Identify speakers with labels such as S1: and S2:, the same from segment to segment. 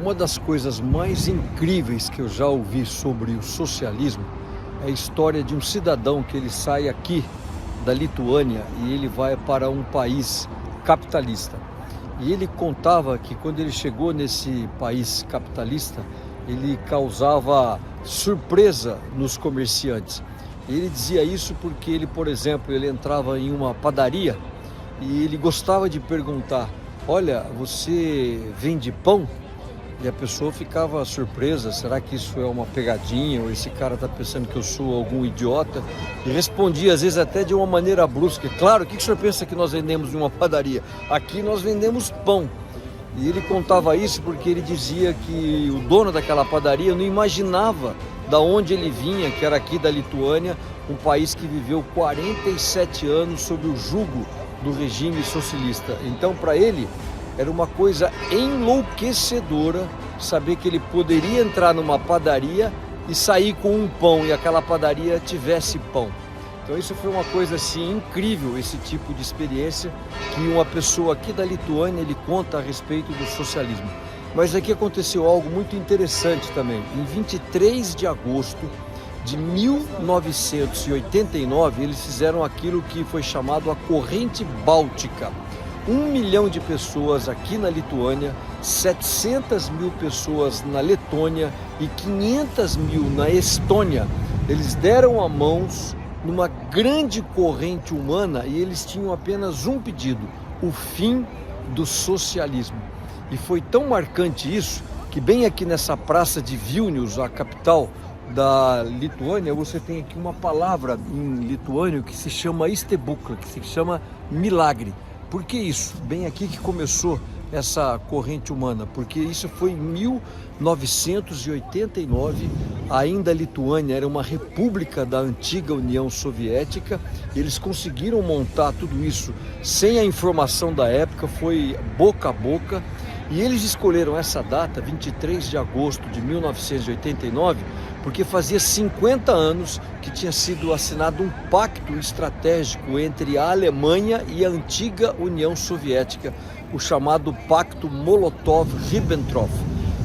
S1: Uma das coisas mais incríveis que eu já ouvi sobre o socialismo é a história de um cidadão que ele sai aqui da Lituânia e ele vai para um país capitalista. E ele contava que quando ele chegou nesse país capitalista, ele causava surpresa nos comerciantes. E ele dizia isso porque ele, por exemplo, ele entrava em uma padaria e ele gostava de perguntar: olha, você vende pão? E a pessoa ficava surpresa: será que isso é uma pegadinha? Ou esse cara está pensando que eu sou algum idiota? E respondia às vezes até de uma maneira brusca: claro, o que o senhor pensa que nós vendemos em uma padaria? Aqui nós vendemos pão. E ele contava isso porque ele dizia que o dono daquela padaria não imaginava da onde ele vinha, que era aqui da Lituânia, um país que viveu 47 anos sob o jugo do regime socialista. Então, para ele, era uma coisa enlouquecedora saber que ele poderia entrar numa padaria e sair com um pão e aquela padaria tivesse pão. Então isso foi uma coisa assim incrível, esse tipo de experiência que uma pessoa aqui da Lituânia ele conta a respeito do socialismo. Mas aqui aconteceu algo muito interessante também. Em 23 de agosto de 1989, eles fizeram aquilo que foi chamado a Corrente Báltica. 1 milhão de pessoas aqui na Lituânia, 700 mil pessoas na Letônia e 500 mil na Estônia. Eles deram a mãos numa grande corrente humana e eles tinham apenas um pedido: o fim do socialismo. E foi tão marcante isso que bem aqui nessa praça de Vilnius, a capital da Lituânia, você tem aqui uma palavra em lituânio que se chama stebukla, que se chama milagre. Por que isso? Bem aqui que começou essa corrente humana, porque isso foi em 1989, ainda a Lituânia era uma república da antiga União Soviética. Eles conseguiram montar tudo isso sem a informação da época, foi boca a boca, e eles escolheram essa data, 23 de agosto de 1989, porque fazia 50 anos que tinha sido assinado um pacto estratégico entre a Alemanha e a antiga União Soviética, o chamado Pacto Molotov-Ribbentrop.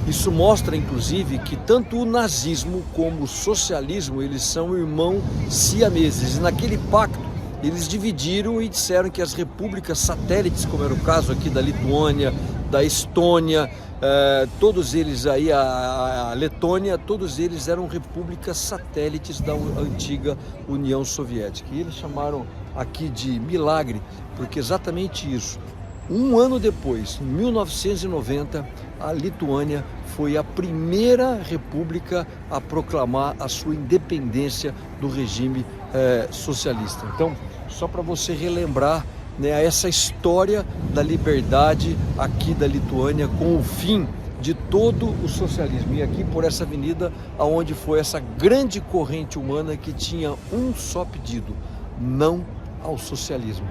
S1: Isso mostra, inclusive, que tanto o nazismo como o socialismo, eles são irmãos siameses. E naquele pacto, eles dividiram e disseram que as repúblicas satélites, como era o caso aqui da Lituânia, da Estônia, todos eles aí, a Letônia, todos eles eram repúblicas satélites da antiga União Soviética. E eles chamaram aqui de milagre, porque exatamente isso. Um ano depois, em 1990, a Lituânia foi a primeira república a proclamar a sua independência do regime socialista. Então, só para você relembrar, né, essa história da liberdade aqui da Lituânia com o fim de todo o socialismo. E aqui por essa avenida, aonde foi essa grande corrente humana que tinha um só pedido: não ao socialismo.